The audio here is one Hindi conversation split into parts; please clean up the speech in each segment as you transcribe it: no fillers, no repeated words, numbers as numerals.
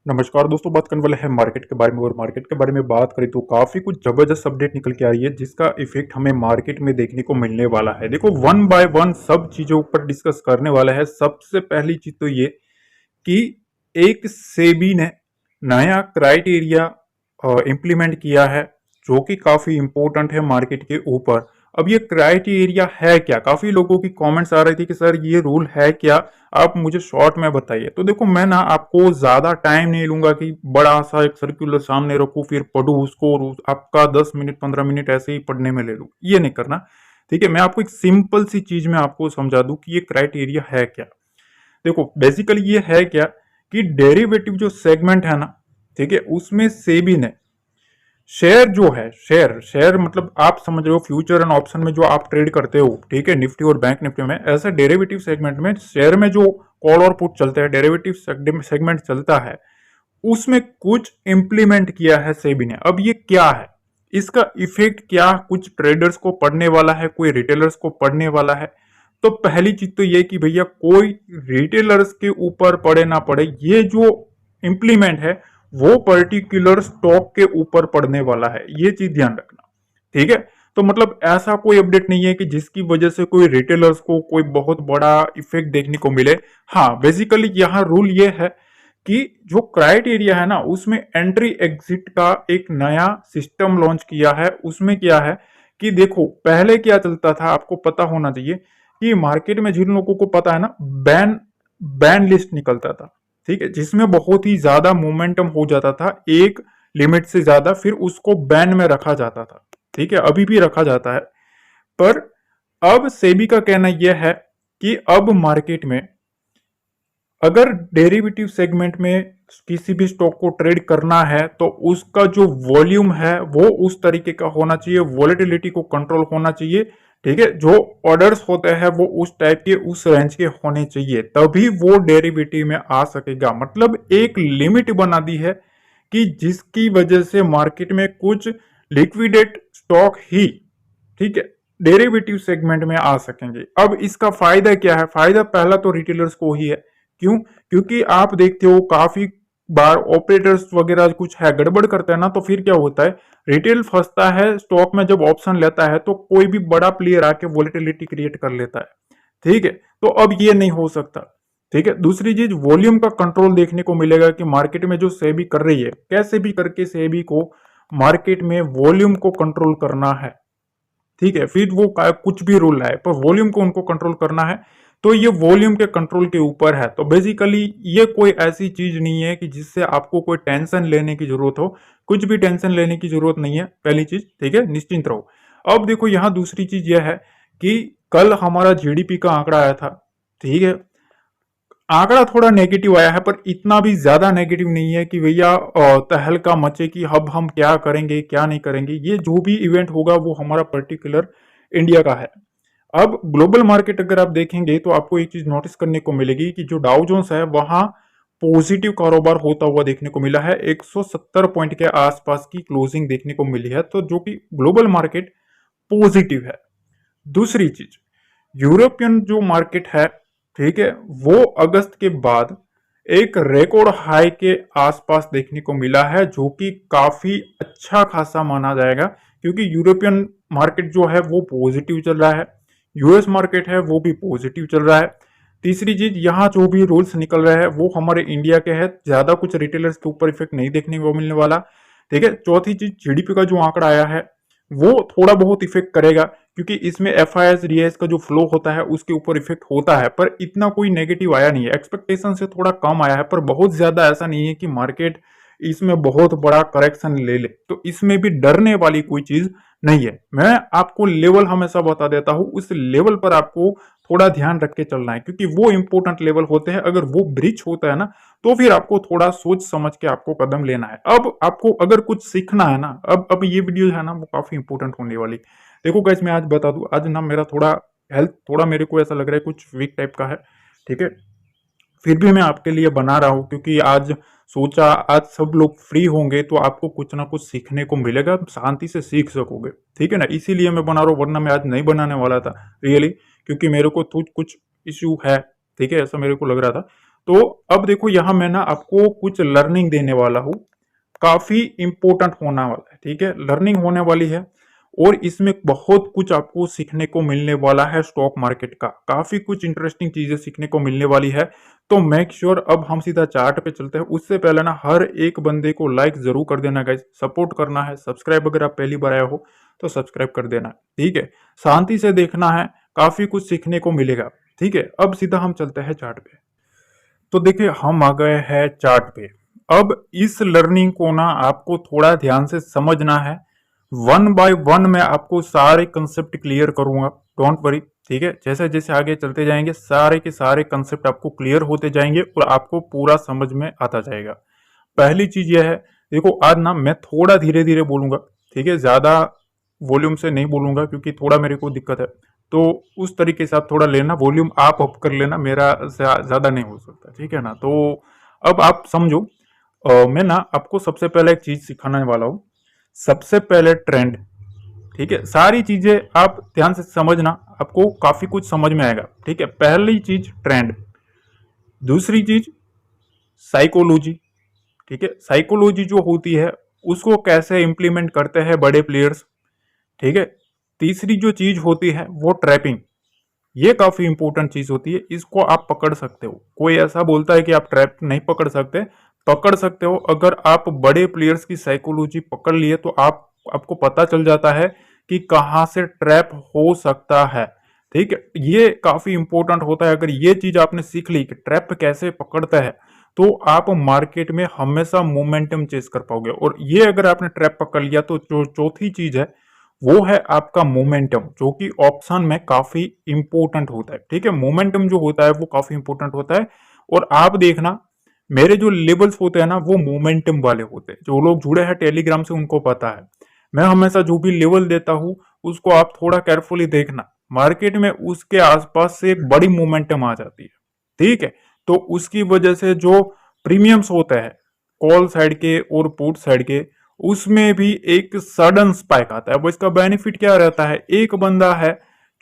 नमस्कार दोस्तों, बात करने वाले हैं मार्केट के बारे में। और मार्केट के बारे में बात करें तो काफी कुछ जबरदस्त अपडेट निकल के आ रही है जिसका इफेक्ट हमें मार्केट में देखने को मिलने वाला है। देखो, वन बाय वन सब चीजों पर डिस्कस करने वाला है। सबसे पहली चीज तो ये कि एक सेबी ने नया क्राइटेरिया इम्प्लीमेंट किया है जो कि काफी इंपॉर्टेंट है मार्केट के ऊपर। अब ये क्राइटेरिया है क्या? काफी लोगों की कमेंट्स आ रही थी कि सर ये रूल है क्या, आप मुझे शॉर्ट में बताइए। तो देखो, मैं ना आपको ज्यादा टाइम नहीं लूंगा कि बड़ा सा एक सर्कुलर सामने रखूं फिर पढ़ू उसको और आपका 10 मिनट 15 मिनट ऐसे ही पढ़ने में ले लूं। ये नहीं करना, ठीक है। मैं आपको एक सिंपल सी चीज में आपको समझा दूं कि ये क्राइटेरिया है क्या। देखो, बेसिकली ये है क्या कि डेरिवेटिव जो सेगमेंट है ना, ठीक है, उसमें सेबी ने शेयर जो है, शेयर शेयर मतलब आप समझ रहे हो, फ्यूचर एंड ऑप्शन में जो आप ट्रेड करते हो, ठीक है, निफ्टी और बैंक निफ्टी में, ऐसा डेरिवेटिव सेगमेंट में शेयर में जो कॉल और पुट चलते हैं, डेरिवेटिव सेगमेंट चलता है, उसमें कुछ इंप्लीमेंट किया है सेबी ने। अब ये क्या है, इसका इफेक्ट क्या कुछ ट्रेडर्स को पड़ने वाला है, कोई रिटेलर्स को पड़ने वाला है? तो पहली चीज तो ये कि भैया कोई रिटेलर्स के ऊपर पड़े ना पड़े, ये जो इंप्लीमेंट है वो पर्टिकुलर स्टॉक के ऊपर पड़ने वाला है। ये चीज ध्यान रखना, ठीक है। तो मतलब ऐसा कोई अपडेट नहीं है कि जिसकी वजह से कोई रिटेलर्स को कोई बहुत बड़ा इफेक्ट देखने को मिले। हाँ, बेसिकली यहाँ रूल ये है कि जो क्राइटेरिया है ना, उसमें एंट्री एग्जिट का एक नया सिस्टम लॉन्च किया है। उसमें क्या है कि देखो, पहले क्या चलता था आपको पता होना चाहिए कि मार्केट में जिन लोगों को पता है ना, बैन बैन लिस्ट निकलता था, ठीक है, जिसमें बहुत ही ज्यादा मोमेंटम हो जाता था, एक लिमिट से ज्यादा फिर उसको बैन में रखा जाता था, ठीक है, अभी भी रखा जाता है। पर अब सेबी का कहना यह है कि अब मार्केट में अगर डेरिवेटिव सेगमेंट में किसी भी स्टॉक को ट्रेड करना है तो उसका जो वॉल्यूम है वो उस तरीके का होना चाहिए, वॉलेटिलिटी को कंट्रोल होना चाहिए, ठीक है, जो ऑर्डर्स होते हैं वो उस टाइप के, उस रेंज के होने चाहिए, तभी वो डेरिवेटिव में आ सकेगा। मतलब एक लिमिट बना दी है कि जिसकी वजह से मार्केट में कुछ लिक्विडेट स्टॉक ही, ठीक है, डेरिवेटिव सेगमेंट में आ सकेंगे। अब इसका फायदा क्या है? फायदा पहला तो रिटेलर्स को ही है। क्यों? क्योंकि आप देखते हो काफी बार ऑपरेटर्स वगैरह कुछ है गड़बड़ करते हैं ना, तो फिर क्या होता है, रिटेल फंसता है स्टॉक में। जब ऑप्शन लेता है तो कोई भी बड़ा प्लेयर आके वोलेटिलिटी क्रिएट कर लेता है, ठीक है। तो अब ये नहीं हो सकता, ठीक है। दूसरी चीज, वॉल्यूम का कंट्रोल देखने को मिलेगा कि मार्केट में जो सेबी कर रही है, कैसे भी करके सेबी को मार्केट में वॉल्यूम को कंट्रोल करना है, ठीक है। फिर वो कुछ भी रूल लाए पर वॉल्यूम को उनको कंट्रोल करना है, तो ये वॉल्यूम के कंट्रोल के ऊपर है। तो बेसिकली ये कोई ऐसी चीज नहीं है कि जिससे आपको कोई टेंशन लेने की जरूरत हो। कुछ भी टेंशन लेने की जरूरत नहीं है, पहली चीज, ठीक है, निश्चिंत रहो। अब देखो, यहाँ दूसरी चीज यह है कि कल हमारा जीडीपी का आंकड़ा आया था, ठीक है। आंकड़ा थोड़ा नेगेटिव आया है पर इतना भी ज्यादा नेगेटिव नहीं है कि भैया तहलका मचे कि अब हम क्या करेंगे क्या नहीं करेंगे। ये जो भी इवेंट होगा वो हमारा पर्टिकुलर इंडिया का है। अब ग्लोबल मार्केट अगर आप देखेंगे तो आपको एक चीज नोटिस करने को मिलेगी कि जो डाउ जोन्स है वहां पॉजिटिव कारोबार होता हुआ देखने को मिला है। 170 पॉइंट के आसपास की क्लोजिंग देखने को मिली है, तो जो कि ग्लोबल मार्केट पॉजिटिव है। दूसरी चीज, यूरोपियन जो मार्केट है, ठीक है, वो अगस्त के बाद एक रिकॉर्ड हाई के आसपास देखने को मिला है, जो कि काफी अच्छा खासा माना जाएगा, क्योंकि यूरोपियन मार्केट जो है वो पॉजिटिव चल रहा है, यूएस मार्केट है वो भी पॉजिटिव चल रहा है। तीसरी चीज, यहाँ जो भी रूल्स निकल रहे हैं वो हमारे इंडिया के है, ज्यादा कुछ रिटेलर्स के ऊपर इफेक्ट नहीं देखने को मिलने वाला, ठीक है। चौथी चीज, जीडीपी का जो आंकड़ा आया है वो थोड़ा बहुत इफेक्ट करेगा, क्योंकि इसमें F I S D S का जो फ्लो होता है उसके ऊपर इफेक्ट होता है, पर इतना कोई नेगेटिव आया नहीं है। एक्सपेक्टेशन से थोड़ा कम आया है, पर बहुत ज्यादा ऐसा नहीं है कि मार्केट इसमें बहुत बड़ा करेक्शन ले ले। तो इसमें भी डरने वाली कोई चीज नहीं है। मैं आपको लेवल हमेशा बता देता हूं, उस लेवल पर आपको थोड़ा ध्यान रख के चलना है, क्योंकि वो इंपॉर्टेंट लेवल होते हैं। अगर वो ब्रीच होता है ना, तो फिर आपको थोड़ा सोच समझ के आपको कदम लेना है। अब आपको अगर कुछ सीखना है ना, अब ये वीडियो है ना वो काफी इंपॉर्टेंट होने वाली। देखो गाइस, मैं आज बता दूं, आज ना मेरा थोड़ा हेल्थ, थोड़ा मेरे को ऐसा लग रहा है कुछ वीक टाइप का है, ठीक है। फिर भी मैं आपके लिए बना रहा हूं, क्योंकि आज सोचा आज सब लोग फ्री होंगे तो आपको कुछ ना कुछ सीखने को मिलेगा, शांति से सीख सकोगे, ठीक है ना। इसीलिए मैं बना रहा हूँ, वरना मैं आज नहीं बनाने वाला था रियली, क्योंकि मेरे को कुछ इश्यू है, ठीक है, ऐसा मेरे को लग रहा था। तो अब देखो यहाँ मैं ना आपको कुछ लर्निंग देने वाला हूँ, काफी इंपॉर्टेंट होने वाला है, ठीक है, लर्निंग होने वाली है। और इसमें बहुत कुछ आपको सीखने को मिलने वाला है, स्टॉक मार्केट का काफी कुछ इंटरेस्टिंग चीजें सीखने को मिलने वाली है। तो मेक श्योर अब हम सीधा चार्ट पे चलते हैं। उससे पहले ना हर एक बंदे को लाइक जरूर कर देना गाइस, सपोर्ट करना है, सब्सक्राइब अगर आप पहली बार आए हो तो सब्सक्राइब कर देना, ठीक है, शांति से देखना है, काफी कुछ सीखने को मिलेगा, ठीक है। अब सीधा हम चलते हैं चार्ट पे। तो देखिए हम आ गए हैं चार्ट पे। अब इस लर्निंग को ना आपको थोड़ा ध्यान से समझना है, वन बाय वन मैं आपको सारे कंसेप्ट क्लियर करूंगा, डोंट वरी, ठीक है। जैसे जैसे आगे चलते जाएंगे सारे के सारे कंसेप्ट आपको क्लियर होते जाएंगे और आपको पूरा समझ में आता जाएगा। पहली चीज यह है, देखो आज ना मैं थोड़ा धीरे धीरे बोलूंगा, ठीक है, ज्यादा वॉल्यूम से नहीं बोलूंगा क्योंकि थोड़ा मेरे को दिक्कत है। तो उस तरीके से आप थोड़ा लेना, वॉल्यूम आप अप कर लेना, मेरा ज्यादा नहीं हो सकता, ठीक है ना। तो अब आप समझो, मैं ना आपको सबसे पहले एक चीज सिखाने वाला हूँ। सबसे पहले ट्रेंड, ठीक है, सारी चीजें आप ध्यान से समझना, आपको काफी कुछ समझ में आएगा, ठीक है। पहली चीज ट्रेंड, दूसरी चीज साइकोलॉजी, ठीक है, साइकोलॉजी जो होती है उसको कैसे इंप्लीमेंट करते हैं बड़े प्लेयर्स, ठीक है। तीसरी जो चीज होती है वो ट्रैपिंग, ये काफी इंपॉर्टेंट चीज होती है, इसको आप पकड़ सकते हो। कोई ऐसा बोलता है कि आप ट्रैप नहीं पकड़ सकते, पकड़ सकते हो। अगर आप बड़े प्लेयर्स की साइकोलॉजी पकड़ लिए तो आपको पता चल जाता है कि कहाँ से ट्रैप हो सकता है, ठीक है। ये काफी इंपॉर्टेंट होता है। अगर ये चीज आपने सीख ली कि ट्रैप कैसे पकड़ता है तो आप मार्केट में हमेशा मोमेंटम चेस कर पाओगे। और ये अगर आपने ट्रैप पकड़ लिया तो जो चौथी चीज है वो है आपका मोमेंटम, जो कि ऑप्शन में काफी इंपॉर्टेंट होता है, ठीक है। मोमेंटम जो होता है वो काफी इंपॉर्टेंट होता है। और आप देखना मेरे जो लेवल्स होते हैं ना वो मोमेंटम वाले होते हैं। जो लोग जुड़े हैं टेलीग्राम से उनको पता है, मैं हमेशा जो भी लेवल देता हूं उसको आप थोड़ा केयरफुली देखना, मार्केट में उसके आसपास से एक बड़ी मोमेंटम आ जाती है, ठीक है। तो उसकी वजह से जो प्रीमियम्स होते हैं कॉल साइड के और पुट साइड के, उसमें भी एक सडन स्पाइक आता है। वो इसका बेनिफिट क्या रहता है, एक बंदा है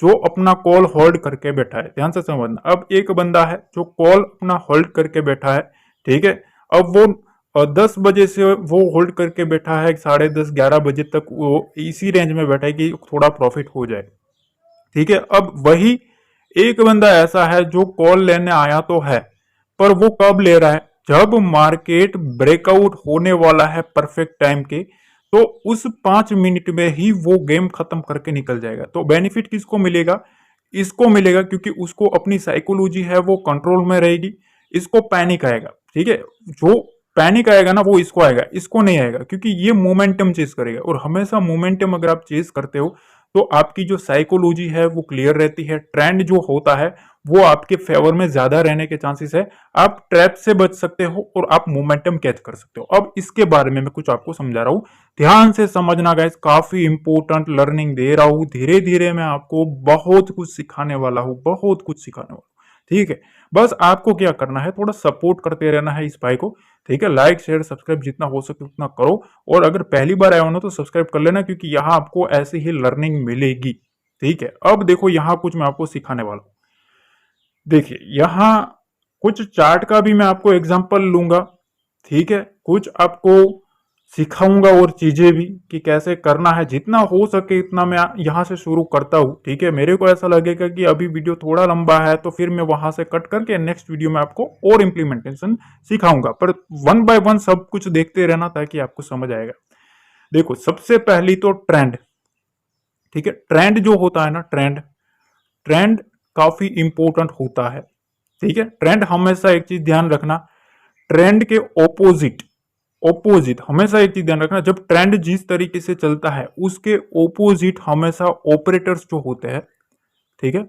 जो अपना कॉल होल्ड करके बैठा है, ध्यान से समझना। अब एक बंदा है जो कॉल अपना होल्ड करके बैठा है, ठीक है। अब वो 10 बजे से वो होल्ड करके बैठा है, 10:30 11 बजे तक वो इसी रेंज में बैठा है कि थोड़ा प्रॉफिट हो जाए, ठीक है। अब वही एक बंदा ऐसा है जो कॉल लेने आया तो है, पर वो कब ले रहा है, जब मार्केट ब्रेकआउट होने वाला है परफेक्ट टाइम के, तो उस 5 मिनट में ही वो गेम खत्म करके निकल जाएगा। तो बेनिफिट किसको मिलेगा, इसको मिलेगा, क्योंकि उसको अपनी साइकोलॉजी है वो कंट्रोल में रहेगी। इसको पैनिक आएगा, ठीक है, जो पैनिक आएगा ना वो इसको आएगा, इसको नहीं आएगा, क्योंकि ये मोमेंटम चेस करेगा। और हमेशा मोमेंटम अगर आप चेस करते हो तो आपकी जो साइकोलॉजी है वो क्लियर रहती है, ट्रेंड जो होता है वो आपके फेवर में ज्यादा रहने के चांसेस है, आप ट्रैप से बच सकते हो और आप मोमेंटम कैच कर सकते हो। अब इसके बारे में मैं कुछ आपको समझा रहा हूं, ध्यान से समझना गाइस, काफी इंपॉर्टेंट लर्निंग दे रहा हूं, धीरे धीरे मैं आपको बहुत कुछ सिखाने वाला हूं, बहुत कुछ सिखाने वाला हूं, ठीक है। बस आपको क्या करना है, थोड़ा सपोर्ट करते रहना है इस भाई को, ठीक है। लाइक शेयर सब्सक्राइब जितना हो सके उतना करो। और अगर पहली बार आए हो ना तो सब्सक्राइब कर लेना, क्योंकि यहाँ आपको ऐसी ही लर्निंग मिलेगी, ठीक है। अब देखो यहाँ कुछ मैं आपको सिखाने वाला हूँ। देखिए यहाँ कुछ चार्ट का भी मैं आपको एग्जांपल लूंगा, ठीक है, कुछ आपको सिखाऊंगा और चीजें भी कि कैसे करना है, जितना हो सके इतना मैं यहाँ से शुरू करता हूँ, ठीक है। मेरे को ऐसा लगेगा कि अभी वीडियो थोड़ा लंबा है तो फिर मैं वहां से कट करके नेक्स्ट वीडियो में आपको और इम्प्लीमेंटेशन सिखाऊंगा, पर वन बाय वन सब कुछ देखते रहना ताकि आपको समझ आएगा। देखो सबसे पहली तो ट्रेंड, ठीक है, ट्रेंड जो होता है ना, ट्रेंड ट्रेंड काफी इंपॉर्टेंट होता है, ठीक है। ट्रेंड हमेशा एक चीज ध्यान रखना, ट्रेंड के ओपोजिट ओपोजिट हमेशा एक चीज ध्यान रखना, जब ट्रेंड जिस तरीके से चलता है उसके ओपोजिट हमेशा ऑपरेटर्स जो होते हैं, ठीक है,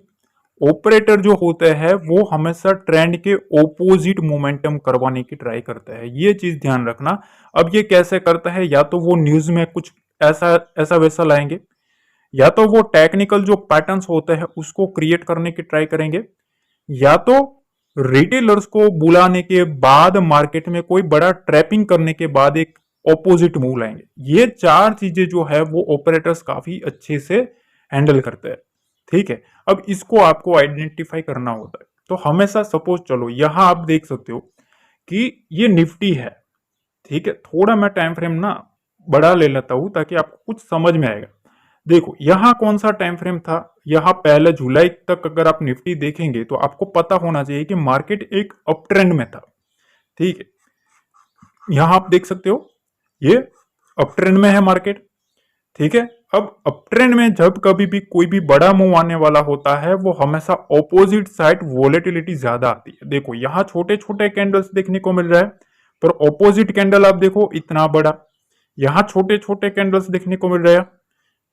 ऑपरेटर जो होते हैं वो हमेशा ट्रेंड के ओपोजिट मोमेंटम करवाने की ट्राई करता है, ये चीज ध्यान रखना। अब ये कैसे करता है, या तो वो न्यूज में कुछ ऐसा ऐसा वैसा लाएंगे, या तो वो टेक्निकल जो पैटर्न्स होते हैं उसको क्रिएट करने की ट्राई करेंगे, या तो रिटेलर्स को बुलाने के बाद मार्केट में कोई बड़ा ट्रैपिंग करने के बाद एक ऑपोजिट मूव लाएंगे। ये चार चीजें जो है वो ऑपरेटर्स काफी अच्छे से हैंडल करते हैं, ठीक है। अब इसको आपको आइडेंटिफाई करना होता है, तो हमेशा सपोज चलो यहां आप देख सकते हो कि ये निफ्टी है, ठीक है। थोड़ा मैं टाइम फ्रेम ना बड़ा ले लेता हूं ताकि आपको कुछ समझ में आएगा। देखो यहां कौन सा टाइम फ्रेम था, यहां पहले जुलाई तक अगर आप निफ्टी देखेंगे तो आपको पता होना चाहिए कि मार्केट एक अप ट्रेंड में था, ठीक है। यहां आप देख सकते हो ये अप ट्रेंड में है मार्केट, ठीक है। अब अप ट्रेंड में जब कभी भी कोई भी बड़ा मूव आने वाला होता है वो हमेशा ऑपोजिट साइड वोलेटिलिटी ज्यादा आती है। देखो यहां छोटे छोटे कैंडल्स देखने को मिल रहा है, पर ऑपोजिट कैंडल आप देखो इतना बड़ा, यहां छोटे छोटे कैंडल्स देखने को मिल रहे हैं,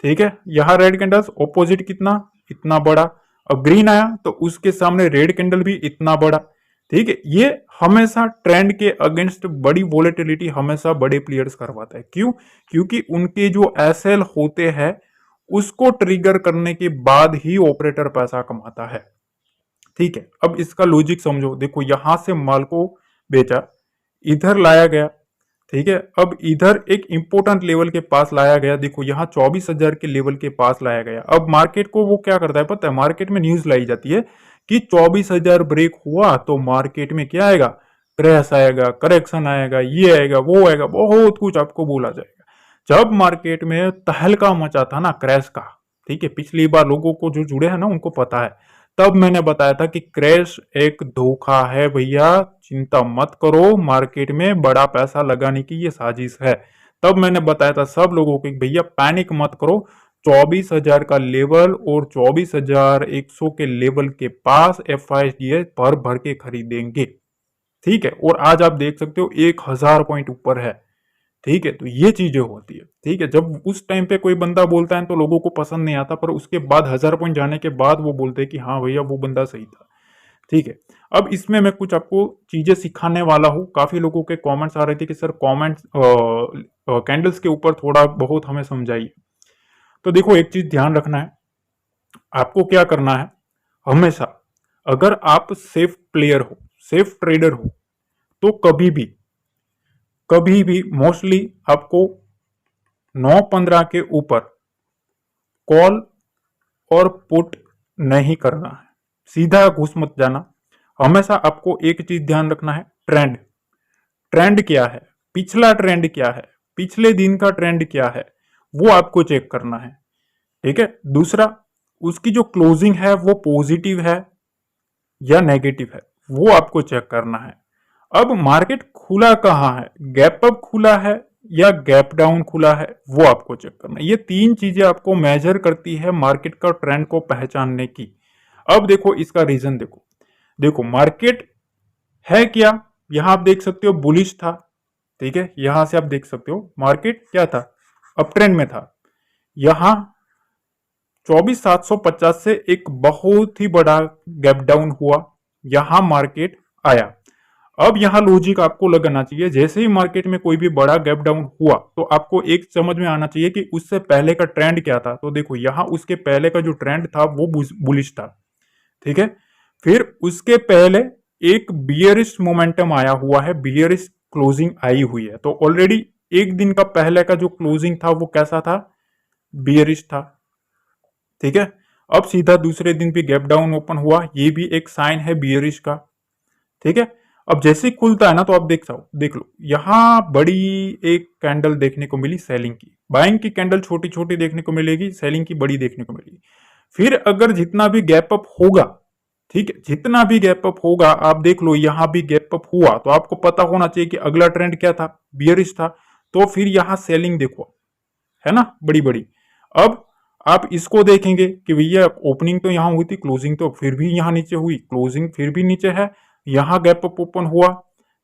ठीक है। यहां रेड कैंडल्स ऑपोजिट कितना, इतना बड़ा। अब ग्रीन आया तो उसके सामने रेड कैंडल भी इतना बड़ा, ठीक है। ये हमेशा ट्रेंड के अगेंस्ट बड़ी वोलेटिलिटी हमेशा बड़े प्लेयर्स करवाता है। क्यों? क्योंकि उनके जो एसएल होते हैं उसको ट्रिगर करने के बाद ही ऑपरेटर पैसा कमाता है, ठीक है। अब इसका लॉजिक समझो, देखो यहां से माल को बेचा, इधर लाया गया, ठीक है। अब इधर एक इंपॉर्टेंट लेवल के पास लाया गया, देखो यहाँ 24,000 के लेवल के पास लाया गया। अब मार्केट को वो क्या करता है पता है, मार्केट में न्यूज लाई जाती है कि 24,000 ब्रेक हुआ तो मार्केट में क्या आएगा, क्रैश आएगा, करेक्शन आएगा, ये आएगा, वो आएगा, बहुत कुछ आपको बोला जाएगा। जब मार्केट में तहलका मचा था ना क्रैश का, ठीक है, पिछली बार लोगों को जो जुड़े हैं ना उनको पता है, तब मैंने बताया था कि क्रैश एक धोखा है भैया, चिंता मत करो, मार्केट में बड़ा पैसा लगाने की ये साजिश है। तब मैंने बताया था सब लोगों को भैया पैनिक मत करो, 24,000 का लेवल और 24,100 के लेवल के पास एफआईडीएस भर भर के खरीदेंगे, ठीक है। और आज आप देख सकते हो 1,000 पॉइंट ऊपर है, ठीक है। तो ये चीजें होती है, ठीक है। जब उस टाइम पे कोई बंदा बोलता है तो लोगों को पसंद नहीं आता, पर उसके बाद 1,000 पॉइंट जाने के बाद वो बोलते हैं कि हाँ भैया वो बंदा सही था, ठीक है। अब इसमें मैं कुछ आपको चीजें सिखाने वाला हूँ। काफी लोगों के कमेंट्स आ रहे थे कि सर कमेंट्स कैंडल्स के ऊपर थोड़ा बहुत हमें समझाइए। तो देखो एक चीज ध्यान रखना है, आपको क्या करना है, हमेशा अगर आप सेफ प्लेयर हो, सेफ ट्रेडर हो, तो कभी भी मोस्टली आपको 9-15 के ऊपर कॉल और पुट नहीं करना है, सीधा घुस मत जाना। हमेशा आपको एक चीज ध्यान रखना है, ट्रेंड, ट्रेंड क्या है, पिछला ट्रेंड क्या है, पिछले दिन का ट्रेंड क्या है, वो आपको चेक करना है, ठीक है। दूसरा, उसकी जो क्लोजिंग है वो पॉजिटिव है या नेगेटिव है, वो आपको चेक करना है। अब मार्केट खुला कहाँ है, गैप अप खुला है या गैप डाउन खुला है, वो आपको चेक करना है। ये तीन चीजें आपको मेजर करती है मार्केट का ट्रेंड को पहचानने की। अब देखो इसका रीजन देखो, देखो मार्केट है क्या, यहां आप देख सकते हो बुलिश था, ठीक है। यहां से आप देख सकते हो मार्केट क्या था, अप ट्रेंड में था। यहां 24,750 से एक बहुत ही बड़ा गैप डाउन हुआ, यहां मार्केट आया। अब यहां लॉजिक आपको लगाना चाहिए, जैसे ही मार्केट में कोई भी बड़ा गैप डाउन हुआ तो आपको एक समझ में आना चाहिए कि उससे पहले का ट्रेंड क्या था। तो देखो यहां उसके पहले का जो ट्रेंड था वो बुलिश था, ठीक है। फिर उसके पहले एक बियरिश मोमेंटम आया हुआ है, बियरिश क्लोजिंग आई हुई है। तो ऑलरेडी एक दिन का पहले का जो क्लोजिंग था वो कैसा था, बियरिश था, ठीक है। अब सीधा दूसरे दिन भी गैप डाउन ओपन हुआ, ये भी एक साइन है बियरिश का, ठीक है। अब जैसे ही खुलता है ना तो आप देख लो यहां बड़ी एक कैंडल देखने को मिली सेलिंग की, बाइंग की कैंडल छोटी छोटी देखने को मिलेगी, सेलिंग की बड़ी देखने को मिलेगी। फिर अगर जितना भी गैप अप होगा, ठीक है, जितना भी गैप अप होगा, आप देख लो यहां भी गैप अप हुआ तो आपको पता होना चाहिए कि अगला ट्रेंड क्या था, बियरिश था। तो फिर यहां सेलिंग देखो, है ना, बड़ी बड़ी। अब आप इसको देखेंगे कि भैया ओपनिंग तो यहां हुई थी, क्लोजिंग तो फिर भी यहां नीचे हुई, क्लोजिंग फिर भी नीचे है, यहां गैप अप ओपन हुआ।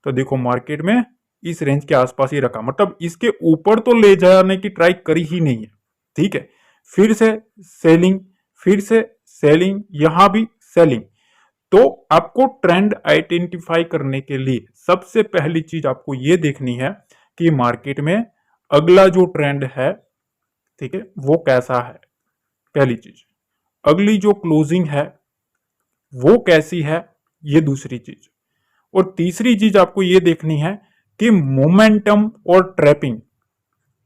तो देखो मार्केट में इस रेंज के आसपास ही रखा, मतलब इसके ऊपर तो ले जाने की ट्राई करी ही नहीं है, ठीक है। फिर से सेलिंग, फिर से सेलिंग, यहां भी सेलिंग। तो आपको ट्रेंड आइडेंटिफाई करने के लिए सबसे पहली चीज आपको यह देखनी है कि मार्केट में अगला जो ट्रेंड है, ठीक है, वो कैसा है, पहली चीज। अगली जो क्लोजिंग है वो कैसी है, ये दूसरी चीज। और तीसरी चीज आपको ये देखनी है कि मोमेंटम और ट्रैपिंग,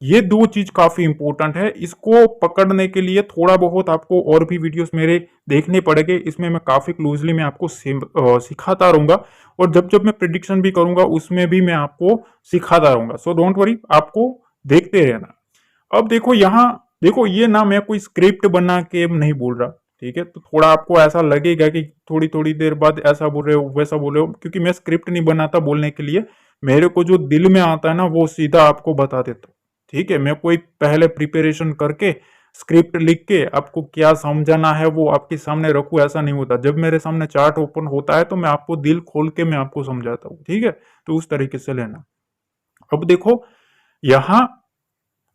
ये दो चीज काफी इंपॉर्टेंट है। इसको पकड़ने के लिए थोड़ा बहुत आपको और भी वीडियोस मेरे देखने पड़ेंगे। इसमें मैं काफी क्लोजली मैं आपको सिखाता रहूंगा, और जब जब मैं प्रिडिक्शन भी करूंगा उसमें भी मैं आपको सिखाता रहूंगा। सो डोंट वरी, आपको देखते रहना। अब देखो यहाँ, देखो ये ना मैं कोई स्क्रिप्ट बना के नहीं बोल रहा, ठीक है। तो थोड़ा आपको ऐसा लगेगा कि थोड़ी थोड़ी देर बाद ऐसा बोल रहे हो वैसा बोल रहे हो, क्योंकि मैं स्क्रिप्ट नहीं बनाता बोलने के लिए। मेरे को जो दिल में आता है ना वो सीधा आपको बता देता हूँ, ठीक है। मैं कोई पहले प्रिपरेशन करके स्क्रिप्ट लिख के आपको क्या समझाना है वो आपके सामने रखूं, ऐसा नहीं होता। जब मेरे सामने चार्ट ओपन होता है तो मैं आपको दिल खोल के मैं आपको समझाता हूँ, ठीक है। तो उस तरीके से लेना। अब देखो यहाँ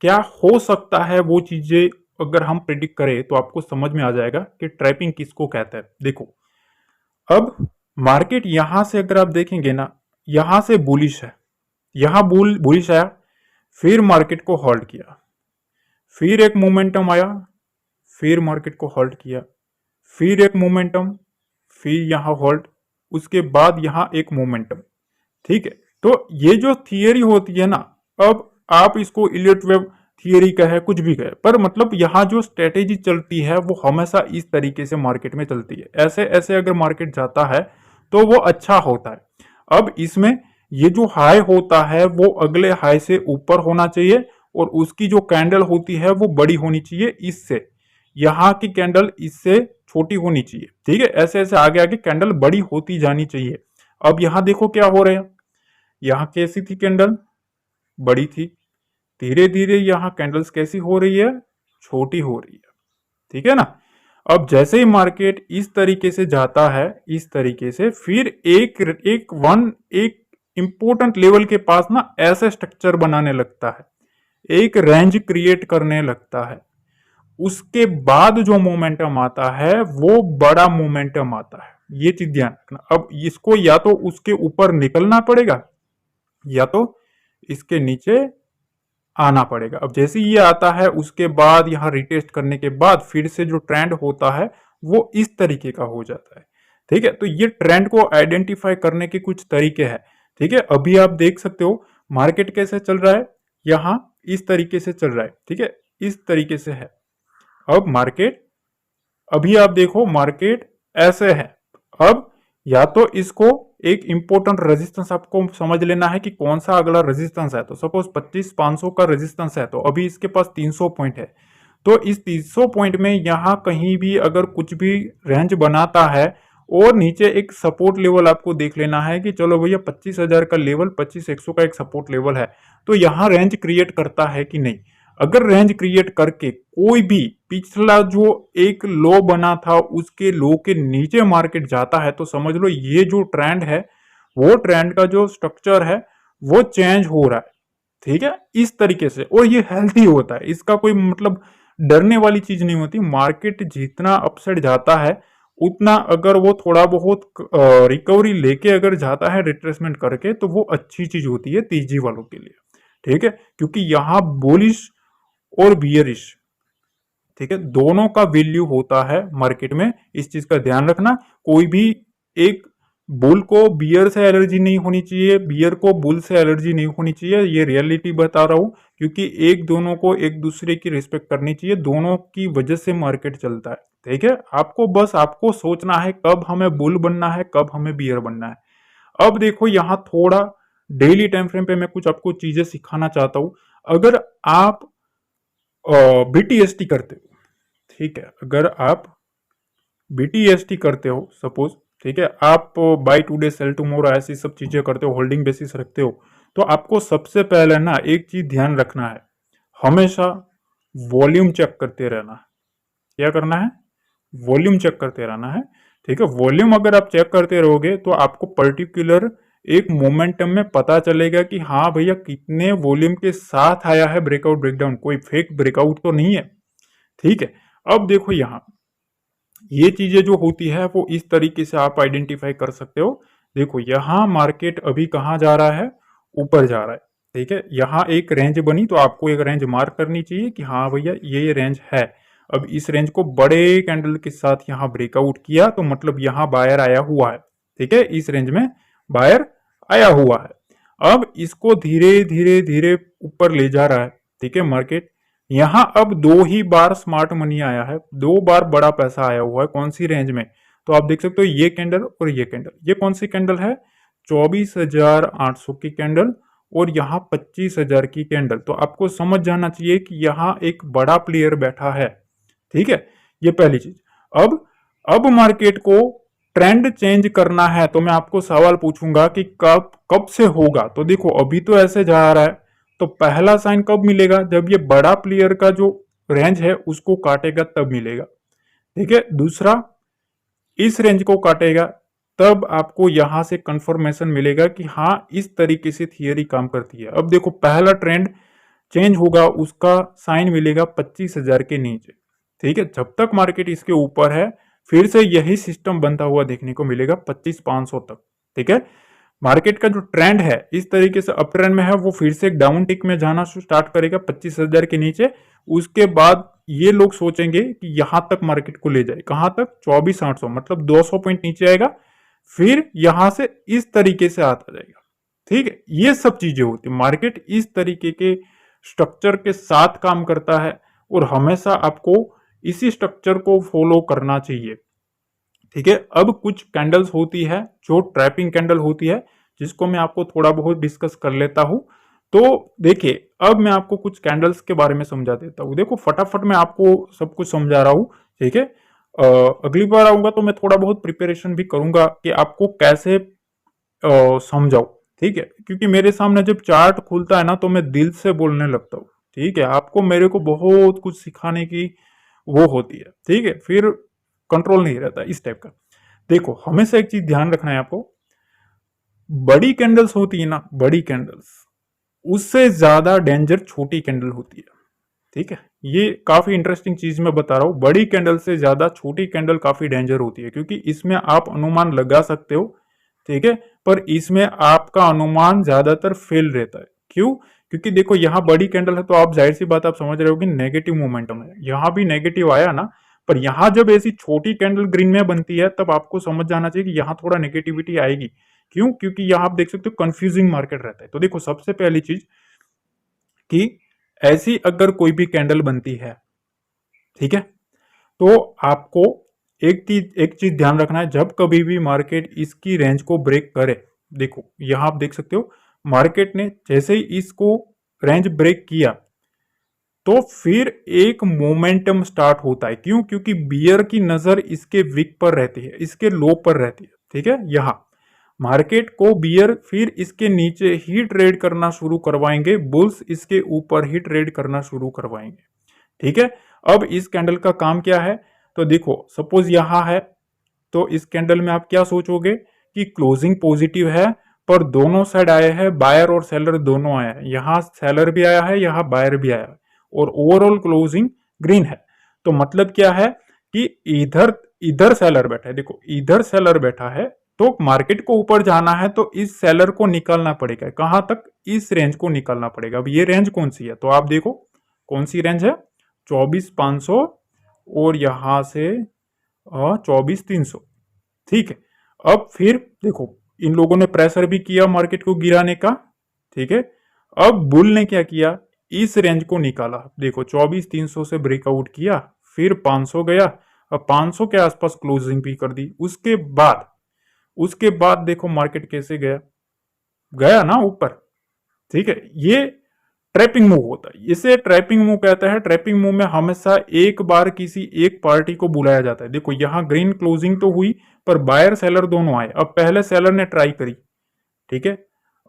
क्या हो सकता है, वो चीजें अगर हम प्रिडिक्ट करें तो आपको समझ में आ जाएगा कि ट्रैपिंग किसको कहता है। देखो अब मार्केट यहां से अगर आप देखेंगे ना, यहां से बुलिश है, यहां बुलिश आया, फिर मार्केट को होल्ड किया, फिर एक मोमेंटम आया, फिर मार्केट को होल्ड किया, फिर एक मोमेंटम, फिर यहां होल्ड, उसके बाद यहां एक मोमेंटम, ठीक है। तो ये जो थियरी होती है ना, अब आप इसको इलियट वेव थियरी कहे कुछ भी कहे, पर मतलब यहाँ जो स्ट्रेटेजी चलती है वो हमेशा इस तरीके से मार्केट में चलती है। ऐसे ऐसे अगर मार्केट जाता है तो वो अच्छा होता है। अब इसमें ये जो हाई होता है वो अगले हाई से ऊपर होना चाहिए, और उसकी जो कैंडल होती है वो बड़ी होनी चाहिए इससे, यहाँ की कैंडल इससे छोटी होनी चाहिए, ठीक है। ऐसे ऐसे आगे आगे कैंडल बड़ी होती जानी चाहिए। अब यहाँ देखो क्या हो रहा है, यहाँ कैसी थी कैंडल, बड़ी थी, धीरे धीरे यहाँ कैंडल्स कैसी हो रही है, छोटी हो रही है, ठीक है ना। अब जैसे ही मार्केट इस तरीके से जाता है, इस तरीके से फिर एक इंपॉर्टेंट लेवल के पास ना ऐसे स्ट्रक्चर बनाने लगता है, एक रेंज क्रिएट करने लगता है। उसके बाद जो मोमेंटम आता है वो बड़ा मोमेंटम आता है, ये चीज ध्यान रखना। अब इसको या तो उसके ऊपर निकलना पड़ेगा या तो इसके नीचे आना पड़ेगा। अब जैसे ये आता है उसके बाद यहाँ रिटेस्ट करने के बाद फिर से जो ट्रेंड होता है वो इस तरीके का हो जाता है, ठीक है। तो ये ट्रेंड को आइडेंटिफाई करने के कुछ तरीके हैं, ठीक है। अभी आप देख सकते हो मार्केट कैसे चल रहा है, यहाँ इस तरीके से चल रहा है, ठीक है, इस तरीके से है। अब मार्केट, अभी आप देखो मार्केट ऐसे है। अब या तो इसको एक इंपॉर्टेंट रेजिस्टेंस आपको समझ लेना है कि कौन सा अगला रेजिस्टेंस है। तो सपोज 25,500 का रेजिस्टेंस है, तो अभी इसके पास 300 पॉइंट है। तो इस 300 पॉइंट में यहां कहीं भी अगर कुछ भी रेंज बनाता है, और नीचे एक सपोर्ट लेवल आपको देख लेना है कि चलो भैया 25,000 का लेवल, 25,100 का एक सपोर्ट लेवल है, तो यहां रेंज क्रिएट करता है कि नहीं। अगर रेंज क्रिएट करके कोई भी पिछला जो एक लो बना था उसके लो के नीचे मार्केट जाता है, तो समझ लो ये जो ट्रेंड है वो ट्रेंड का जो स्ट्रक्चर है वो चेंज हो रहा है, ठीक है, इस तरीके से। और ये हेल्थी होता है, इसका कोई मतलब डरने वाली चीज नहीं होती। मार्केट जितना अपसाइड जाता है उतना अगर वो थोड़ा बहुत रिकवरी लेके अगर जाता है रिट्रेसमेंट करके, तो वो अच्छी चीज होती है तेजी वालों के लिए, ठीक है। क्योंकि यहाँ बुलिश और बियरिश, ठीक है, दोनों का वैल्यू होता है मार्केट में, इस चीज का ध्यान रखना। कोई भी एक बुल को बियर से एलर्जी नहीं होनी चाहिए, बियर को बुल से एलर्जी नहीं होनी चाहिए, ये रियलिटी बता रहा हूं। क्योंकि एक दोनों को एक दूसरे की रिस्पेक्ट करनी चाहिए, दोनों की वजह से मार्केट चलता है, ठीक है। आपको बस आपको सोचना है कब हमें बुल बनना है, कब हमें बियर बनना है। अब देखो यहां थोड़ा डेली टाइम फ्रेम पे मैं कुछ आपको चीजें सिखाना चाहता हूं। अगर आप बीटीएसटी करते हो, ठीक है, अगर आप बीटीएसटी करते हो सपोज, ठीक है, आप बाय टुडे सेल टुमारो ऐसी सब चीजें करते हो, होल्डिंग बेसिस रखते हो, तो आपको सबसे पहले ना एक चीज ध्यान रखना है, हमेशा वॉल्यूम चेक करते रहना है। क्या करना है, वॉल्यूम चेक करते रहना है, ठीक है। वॉल्यूम अगर आप चेक करते रहोगे तो आपको पर्टिकुलर एक मोमेंटम में पता चलेगा कि हाँ भैया कितने वॉल्यूम के साथ आया है ब्रेकआउट ब्रेकडाउन, कोई फेक ब्रेकआउट तो नहीं है, ठीक है। अब देखो यहां ये चीजें जो होती है वो इस तरीके से आप आइडेंटिफाई कर सकते हो। देखो यहां मार्केट अभी कहां जा रहा है, ऊपर जा रहा है, ठीक है। यहाँ एक रेंज बनी तो आपको एक रेंज मार्क करनी चाहिए कि हाँ भैया ये रेंज है। अब इस रेंज को बड़े कैंडल के साथ यहाँ ब्रेकआउट किया तो मतलब यहाँ बायर आया हुआ है, ठीक है, इस रेंज में बायर आया हुआ है। अब इसको धीरे धीरे धीरे ऊपर ले जा रहा है, ठीक है। मार्केट यहाँ अब 2 ही बार स्मार्ट मनी आया है, 2 बार बड़ा पैसा आया हुआ है। कौन सी रेंज में? तो आप देख सकते हो ये कैंडल और ये कैंडल। ये कौन सी कैंडल है? 24,800 की कैंडल और यहाँ 25,000 की कैंडल। तो आपको समझ जाना चाहिए कि यहाँ एक बड़ा प्लेयर बैठा है। ठीक है, ये पहली चीज। अब मार्केट को ट्रेंड चेंज करना है तो मैं आपको सवाल पूछूंगा कि कब कब से होगा। तो देखो अभी तो ऐसे जा रहा है, तो पहला साइन कब मिलेगा? जब ये बड़ा प्लेयर का जो रेंज है उसको काटेगा तब मिलेगा। ठीक है। दूसरा, इस रेंज को काटेगा तब आपको यहां से कंफर्मेशन मिलेगा कि हाँ इस तरीके से थियरी काम करती है। अब देखो पहला ट्रेंड चेंज होगा, उसका साइन मिलेगा 25,000 के नीचे। ठीक है, जब तक मार्केट इसके ऊपर है फिर से यही सिस्टम बनता हुआ देखने को मिलेगा 25,500 तक। ठीक है, मार्केट का जो ट्रेंड है इस तरीके से अप ट्रेंड में है, वो फिर से एक डाउन टिक में जाना स्टार्ट करेगा 25,000 के नीचे। उसके बाद ये लोग सोचेंगे कि यहां तक मार्केट को ले जाए। कहां तक? 24,800, मतलब 200 पॉइंट नीचे आएगा, फिर यहां से इस तरीके से आता जाएगा। ठीक है, ये सब चीजें होती है। मार्केट इस तरीके के स्ट्रक्चर के साथ काम करता है और हमेशा आपको इसी स्ट्रक्चर को फॉलो करना चाहिए। ठीक है, अब कुछ कैंडल्स होती है जो ट्रैपिंग कैंडल होती है, जिसको मैं आपको थोड़ा बहुत डिस्कस कर लेता हूं। तो देखिए अब मैं आपको कुछ कैंडल्स के बारे में समझा देता हूं। देखो फटाफट मैं आपको सब कुछ समझा रहा हूं। ठीक है, अगली बार आऊंगा तो मैं थोड़ा बहुत प्रिपरेशन भी करूंगा कि आपको कैसे समझाऊं। ठीक है, क्योंकि मेरे सामने जब चार्ट खुलता है ना तो मैं दिल से बोलने लगता हूँ। ठीक है, आपको मेरे को बहुत कुछ सिखाने की वो होती है। ठीक है, फिर कंट्रोल नहीं रहता इस टाइप का। देखो हमेशा एक चीज ध्यान रखना है आपको, बड़ी कैंडल्स होती है ना, बड़ी कैंडल्स, उससे ज्यादा डेंजर छोटी कैंडल होती है। ठीक है, ये काफी इंटरेस्टिंग चीज मैं बता रहा हूं। बड़ी कैंडल से ज्यादा छोटी कैंडल काफी डेंजर होती है, क्योंकि इसमें आप अनुमान लगा सकते हो। ठीक है, पर इसमें आपका अनुमान ज्यादातर फेल रहता है। क्यों? क्योंकि देखो यहाँ बड़ी कैंडल है तो आप जाहिर सी बात आप समझ रहे हो कि नेगेटिव मोमेंटम है। यहाँ भी नेगेटिव आया ना, पर यहाँ जब ऐसी छोटी कैंडल ग्रीन में बनती है तब आपको समझ जाना चाहिए कि यहाँ थोड़ा नेगेटिविटी आएगी। क्यों? क्योंकि यहाँ आप देख सकते हो कंफ्यूजिंग मार्केट रहता है। तो देखो सबसे पहली चीज कि ऐसी अगर कोई भी कैंडल बनती है, ठीक है, तो आपको एक चीज ध्यान रखना है, जब कभी भी मार्केट इसकी रेंज को ब्रेक करे। देखो यहां आप देख सकते हो मार्केट ने जैसे ही इसको रेंज ब्रेक किया तो फिर एक मोमेंटम स्टार्ट होता है। क्यों? क्योंकि बियर की नजर इसके विक पर रहती है, इसके लो पर रहती है। ठीक है, यहां मार्केट को बियर फिर इसके नीचे ही ट्रेड करना शुरू करवाएंगे, बुल्स इसके ऊपर ही ट्रेड करना शुरू करवाएंगे। ठीक है, अब इस कैंडल का काम क्या है? तो देखो सपोज यहां है, तो इस कैंडल में आप क्या सोचोगे कि क्लोजिंग पॉजिटिव है, पर दोनों साइड आए हैं, बायर और सेलर दोनों आया है। यहां सेलर भी आया है, यहां बायर भी आया है, और ओवरऑल क्लोजिंग ग्रीन है। तो मतलब क्या है कि इधर इधर सेलर बैठा है। देखो इधर सेलर बैठा है, तो मार्केट को ऊपर जाना है तो इस सेलर को निकालना पड़ेगा। कहां तक? इस रेंज को निकालना पड़ेगा। अब ये रेंज कौन सी है? तो आप देखो कौन सी रेंज है, 24,500 और यहां से 24,300। ठीक है, अब फिर देखो इन लोगों ने प्रेशर भी किया मार्केट को गिराने का। ठीक है, अब बुल ने क्या किया, इस रेंज को निकाला। देखो 24,300 से ब्रेकआउट किया, फिर 500 गया, अब 500 के आसपास क्लोजिंग भी कर दी। उसके बाद देखो मार्केट कैसे गया, गया ना ऊपर। ठीक है, ये ट्रैपिंग मूव होता है, इसे ट्रैपिंग मूव कहता है। ट्रैपिंग मूव में हमेशा एक बार किसी एक पार्टी को बुलाया जाता है। देखो यहां ग्रीन क्लोजिंग तो हुई, पर बायर सेलर दोनों आए। अब पहले सेलर ने ट्राई करी, ठीक है,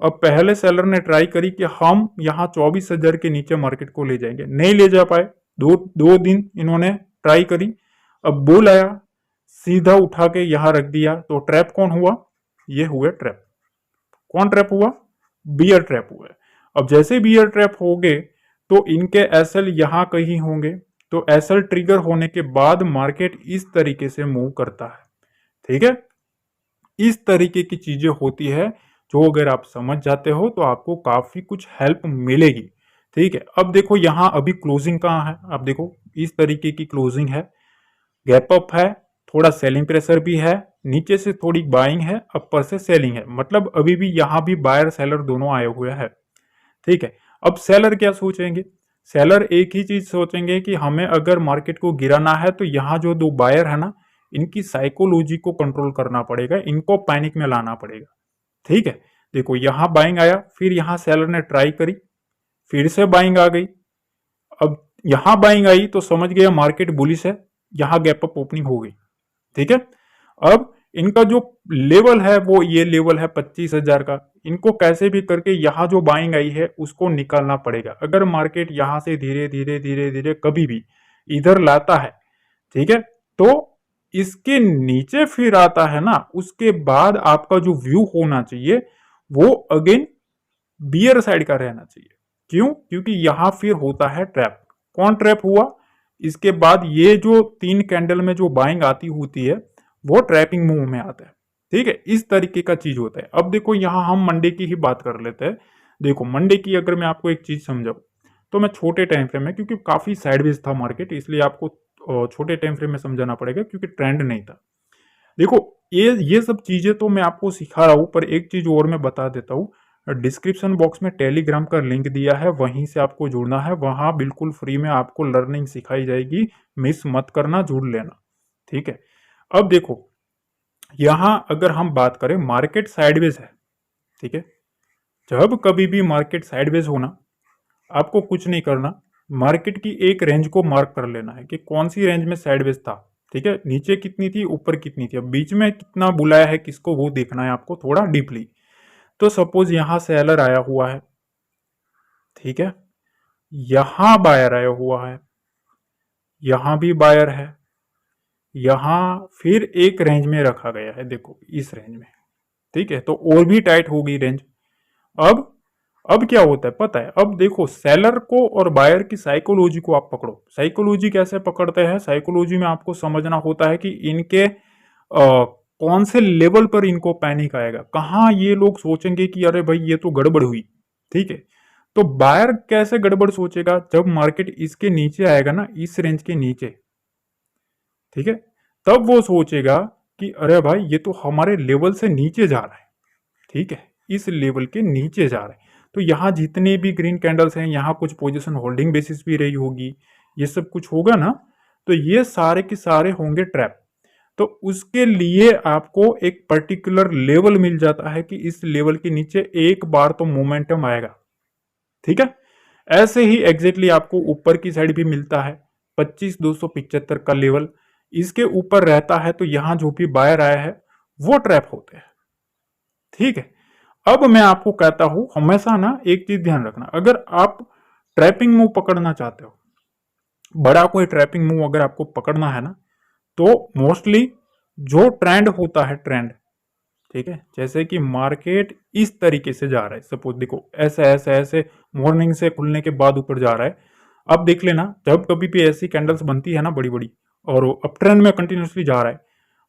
अब पहले सेलर ने ट्राई करी कि हम यहां 24,000 के नीचे मार्केट को ले जाएंगे, नहीं ले जा पाए। दो दिन इन्होंने ट्राई करी। अब बुल आया, सीधा उठा के यहां रख दिया। तो ट्रैप कौन हुआ? ये हुए ट्रैप। कौन ट्रैप हुआ? बियर ट्रैप हुआ। अब जैसे बियर ट्रैप हो गए तो इनके एसएल यहां कहीं होंगे, तो एसएल ट्रिगर होने के बाद मार्केट इस तरीके से मूव करता है। ठीक है, इस तरीके की चीजें होती है जो अगर आप समझ जाते हो तो आपको काफी कुछ हेल्प मिलेगी। ठीक है, अब देखो यहां अभी क्लोजिंग कहां है, आप देखो इस तरीके की क्लोजिंग है, गैप अप है, थोड़ा सेलिंग प्रेशर भी है, नीचे से थोड़ी बाइंग है, अपर से सेलिंग है। मतलब अभी भी यहां भी बायर सेलर दोनों आए हुए हैं। ठीक है, अब सेलर क्या सोचेंगे? सेलर एक ही चीज सोचेंगे कि हमें अगर मार्केट को गिराना है तो यहाँ जो दो बायर है ना, इनकी साइकोलॉजी को कंट्रोल करना पड़ेगा, इनको पैनिक में लाना पड़ेगा। ठीक है, देखो यहाँ बाइंग आया, फिर यहाँ सेलर ने ट्राई करी, फिर से बाइंग आ गई। अब यहां बाइंग आई तो समझ गया मार्केट बुलिश है, यहां गैप अप ओपनिंग हो गई। ठीक है, अब इनका जो लेवल है वो ये लेवल है 25,000 का, इनको कैसे भी करके यहां जो बाइंग आई है उसको निकालना पड़ेगा। अगर मार्केट यहां से धीरे धीरे धीरे धीरे कभी भी इधर लाता है, ठीक है, तो इसके नीचे फिर आता है ना, उसके बाद आपका जो व्यू होना चाहिए वो अगेन बियर साइड का रहना चाहिए। क्यों? क्योंकि यहां फिर होता है ट्रैप। कौन ट्रैप हुआ? इसके बाद ये जो 3 कैंडल में जो बाइंग आती होती है वो ट्रैपिंग मूव में आता है। ठीक है, इस तरीके का चीज होता है। अब देखो यहां हम मंडे की ही बात कर लेते हैं। देखो मंडे की अगर मैं आपको एक चीज समझाऊं तो मैं छोटे टाइम फ्रेम में, क्योंकि काफी साइडवेज था मार्केट, इसलिए आपको छोटे टाइम फ्रेम में समझाना पड़ेगा क्योंकि ट्रेंड नहीं था। देखो ये सब चीजें तो मैं आपको सिखा रहा हूं, पर एक चीज और मैं बता देता हूँ। डिस्क्रिप्शन बॉक्स में टेलीग्राम का लिंक दिया है, वहीं से आपको जुड़ना है। वहां बिल्कुल फ्री में आपको लर्निंग सिखाई जाएगी, मिस मत करना, जुड़ लेना। ठीक है, अब देखो यहां अगर हम बात करें, मार्केट साइडवेज है। ठीक है, जब कभी भी मार्केट साइडवेज होना, आपको कुछ नहीं करना, मार्केट की एक रेंज को मार्क कर लेना है कि कौन सी रेंज में साइडवेज था। ठीक है, नीचे कितनी थी, ऊपर कितनी थी, अब बीच में कितना बुलाया है किसको, वो देखना है आपको थोड़ा डीपली। तो सपोज यहां सेलर आया हुआ है, ठीक है, यहां बायर आया हुआ है, यहां भी बायर है, यहां फिर एक रेंज में रखा गया है, देखो इस रेंज में। ठीक है, तो और भी टाइट होगी रेंज। अब अब क्या होता है पता है? अब देखो सेलर को और बायर की साइकोलॉजी को आप पकड़ो। साइकोलॉजी कैसे पकड़ते हैं? साइकोलॉजी में आपको समझना होता है कि इनके कौन से लेवल पर इनको पैनिक आएगा, कहाँ ये लोग सोचेंगे कि अरे भाई ये तो गड़बड़ हुई। ठीक है, तो बायर कैसे गड़बड़ सोचेगा? जब मार्केट इसके नीचे आएगा ना, इस रेंज के नीचे, ठीक है, तब वो सोचेगा कि अरे भाई ये तो हमारे लेवल से नीचे जा रहा है। ठीक है, इस लेवल के नीचे जा रहा है। तो यहाँ जितने भी ग्रीन कैंडल्स हैं, यहाँ कुछ पोजीशन होल्डिंग बेसिस भी रही होगी, ये सब कुछ होगा ना, तो ये सारे के सारे होंगे ट्रैप। तो उसके लिए आपको एक पर्टिकुलर लेवल मिल जाता है कि इस लेवल के नीचे एक बार तो मोमेंटम आएगा। ठीक है, ऐसे ही एग्जैक्टली आपको ऊपर की साइड भी मिलता है 25,275 का लेवल, इसके ऊपर रहता है, तो यहां जो भी बायर आया है वो ट्रैप होते हैं। ठीक है, अब मैं आपको कहता हूं हमेशा ना एक चीज ध्यान रखना, अगर आप ट्रैपिंग मूव पकड़ना चाहते हो, बड़ा कोई ट्रैपिंग मूव अगर आपको पकड़ना है ना, तो मोस्टली जो ट्रेंड होता है, ट्रेंड, ठीक है, जैसे कि मार्केट इस तरीके से जा रहा है, सपोज देखो ऐसे ऐसे ऐसे मॉर्निंग से खुलने के बाद ऊपर जा रहा है। अब देख लेना जब कभी भी ऐसी कैंडल्स बनती है ना बड़ी बड़ी, और अप ट्रेंड में कंटिन्यूसली जा रहा है,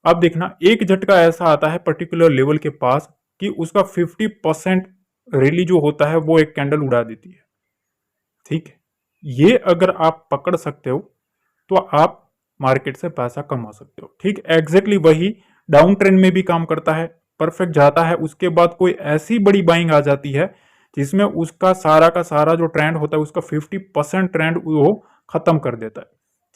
अब देखना एक झटका ऐसा आता है पर्टिकुलर लेवल के पास कि उसका 50% रैली जो होता है वो एक कैंडल उड़ा देती है। ठीक है, ये अगर आप पकड़ सकते हो तो आप मार्केट से पैसा कमा सकते हो। ठीक, एग्जैक्टली वही डाउन ट्रेंड में भी काम करता है, परफेक्ट जाता है, उसके बाद कोई ऐसी बड़ी बाइंग आ जाती है जिसमें उसका सारा का सारा जो ट्रेंड होता है उसका 50% ट्रेंड वो खत्म कर देता है।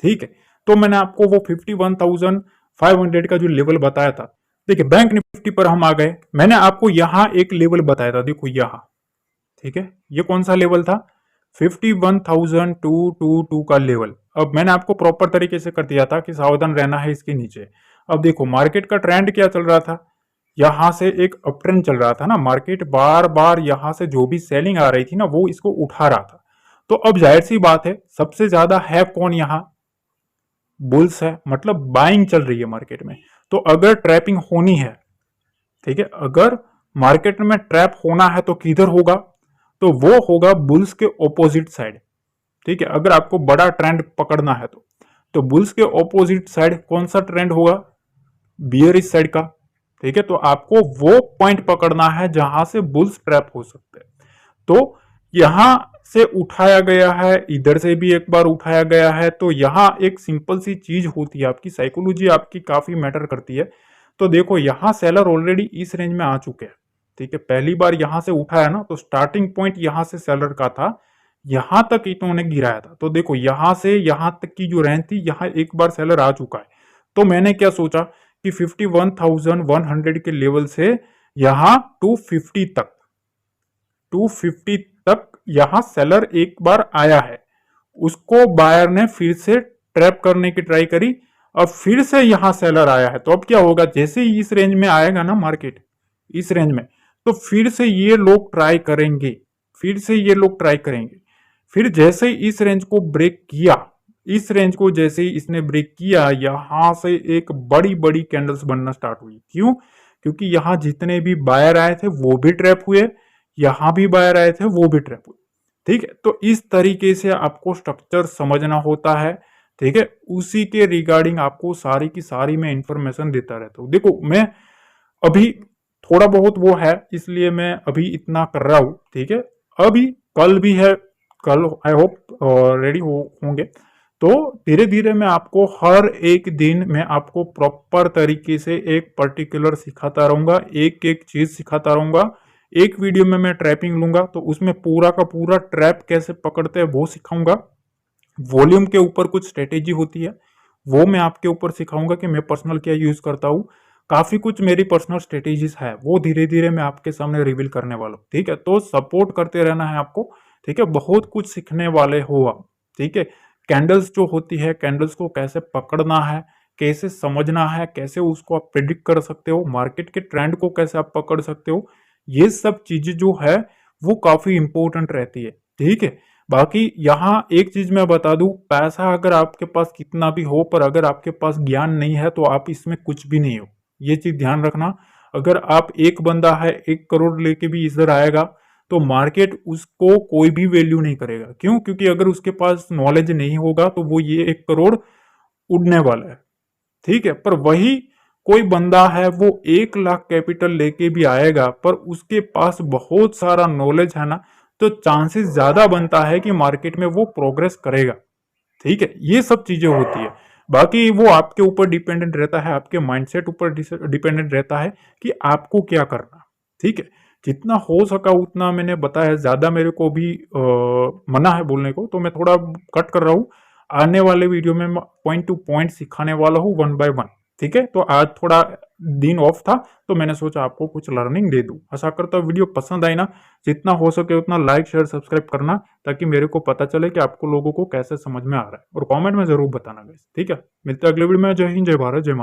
ठीक है, तो मैंने आपको वो 51,500 का जो लेवल बताया था, देखिए बैंक निफ्टी पर हम आ गए, मैंने आपको यहां एक लेवल बताया था, देखो यहां। ठीक है, ये कौन सा लेवल था? 51,222 का लेवल। अब मैंने आपको प्रॉपर तरीके से कर दिया था कि सावधान रहना है इसके नीचे। अब देखो मार्केट का ट्रेंड क्या चल रहा था, यहां से एक अप ट्रेंड चल रहा था ना, मार्केट बार बार यहां से जो भी सेलिंग आ रही थी ना वो इसको उठा रहा था। तो अब जाहिर सी बात है सबसे ज्यादा है कौन यहां? बुल्स है, मतलब बाइंग चल रही है मार्केट में। तो अगर ट्रैपिंग होनी है, ठीक है, अगर मार्केट में ट्रैप होना है तो किधर होगा? तो वो होगा बुल्स के ऑपोजिट साइड। ठीक है, अगर आपको बड़ा ट्रेंड पकड़ना है तो बुल्स के ऑपोजिट साइड कौन सा ट्रेंड होगा? बियरिश साइड का। ठीक है, तो आपको वो पॉइंट पकड़ना है जहां से बुल्स ट्रैप हो सकते हैं। तो यहां से उठाया गया है, इधर से भी एक बार उठाया गया है, तो यहां एक सिंपल सी चीज होती है, आपकी साइकोलॉजी आपकी काफी मैटर करती है। तो देखो यहां सेलर ऑलरेडी इस रेंज में आ चुके हैं। ठीक है, पहली बार यहां से उठाया ना, तो स्टार्टिंग पॉइंट यहां से सेलर का था, यहां तक इन्होंने गिराया था। तो देखो यहां से यहां तक की जो रेंज थी, यहां एक बार सेलर आ चुका है। तो मैंने क्या सोचा कि 51,100 के लेवल से यहां 250 तक यहां सेलर एक बार आया है, उसको बायर ने फिर से ट्रैप करने की ट्राई करी और फिर से यहां सेलर आया है। तो अब क्या होगा, जैसे ही इस रेंज में आएगा ना मार्केट, इस रेंज में, तो फिर से ये लोग ट्राई करेंगे, फिर से ये लोग ट्राई करेंगे। फिर जैसे ही इस रेंज को ब्रेक किया, इस रेंज को जैसे ही इसने ब्रेक किया, यहां से एक बड़ी बड़ी कैंडल्स बनना स्टार्ट हुई। क्यों? क्योंकि यहां जितने भी बायर आए थे वो भी ट्रैप हुए, यहां भी बायर आए थे वो भी ट्रैप हुए। ठीक है, तो इस तरीके से आपको स्ट्रक्चर समझना होता है। ठीक है, उसी के रिगार्डिंग आपको सारी की सारी मैं इंफॉर्मेशन देता रहता हूँ। देखो मैं अभी थोड़ा बहुत वो है, इसलिए मैं अभी इतना कर रहा हूँ। ठीक है, अभी कल भी है, कल आई होप रेडी होंगे। तो धीरे धीरे मैं आपको हर एक दिन मैं आपको प्रॉपर तरीके से एक पर्टिकुलर सिखाता रहूंगा, एक एक चीज सिखाता रहूंगा। एक वीडियो में मैं ट्रैपिंग लूंगा तो उसमें पूरा का पूरा ट्रैप कैसे पकड़ते हैं वो सिखाऊंगा। वॉल्यूम के ऊपर कुछ स्ट्रेटेजी होती है, वो मैं आपके ऊपर सिखाऊंगा कि मैं पर्सनल क्या यूज करता हूँ। काफी कुछ मेरी पर्सनल स्ट्रेटेजीज है, वो धीरे धीरे मैं आपके सामने रिवील करने वाला हूँ। ठीक है, तो सपोर्ट करते रहना है आपको। ठीक है, बहुत कुछ सीखने वाले हो आप। ठीक है, कैंडल्स जो होती है, कैंडल्स को कैसे पकड़ना है, कैसे समझना है, कैसे उसको आप प्रिडिक्ट कर सकते हो, मार्केट के ट्रेंड को कैसे आप पकड़ सकते हो, ये सब चीजें जो है वो काफी इंपॉर्टेंट रहती है। ठीक है, बाकी यहाँ एक चीज मैं बता दूं, पैसा अगर आपके पास कितना भी हो, पर अगर आपके पास ज्ञान नहीं है तो आप इसमें कुछ भी नहीं हो। ये चीज ध्यान रखना। अगर आप एक बंदा है 1 करोड़ लेके भी इधर आएगा तो मार्केट उसको कोई भी वैल्यू नहीं करेगा। क्यों? क्योंकि अगर उसके पास नॉलेज नहीं होगा तो वो ये 1 करोड़ उड़ने वाला है। ठीक है, पर वही कोई बंदा है वो 1 लाख कैपिटल लेके भी आएगा पर उसके पास बहुत सारा नॉलेज है ना, तो चांसेस ज्यादा बनता है कि मार्केट में वो प्रोग्रेस करेगा। ठीक है, ये सब चीजें होती है। बाकी वो आपके ऊपर डिपेंडेंट रहता है, आपके माइंडसेट ऊपर डिपेंडेंट रहता है कि आपको क्या करना। ठीक है, जितना हो सका उतना मैंने बताया, ज्यादा मेरे को भी मना है बोलने को, तो मैं थोड़ा कट कर रहा हूँ। आने वाले वीडियो में मैं पॉइंट टू पॉइंट सिखाने वाला हूँ, 1 बाय 1। ठीक है, तो आज थोड़ा दिन ऑफ था तो मैंने सोचा आपको कुछ लर्निंग दे दूं। आशा करता हूँ वीडियो पसंद आई ना, जितना हो सके उतना लाइक शेयर सब्सक्राइब करना, ताकि मेरे को पता चले कि आपको लोगों को कैसे समझ में आ रहा है, और कमेंट में जरूर बताना गाइस। ठीक है, मिलते हैं अगले वीडियो में। जय हिंद, जय भारत, जय माता।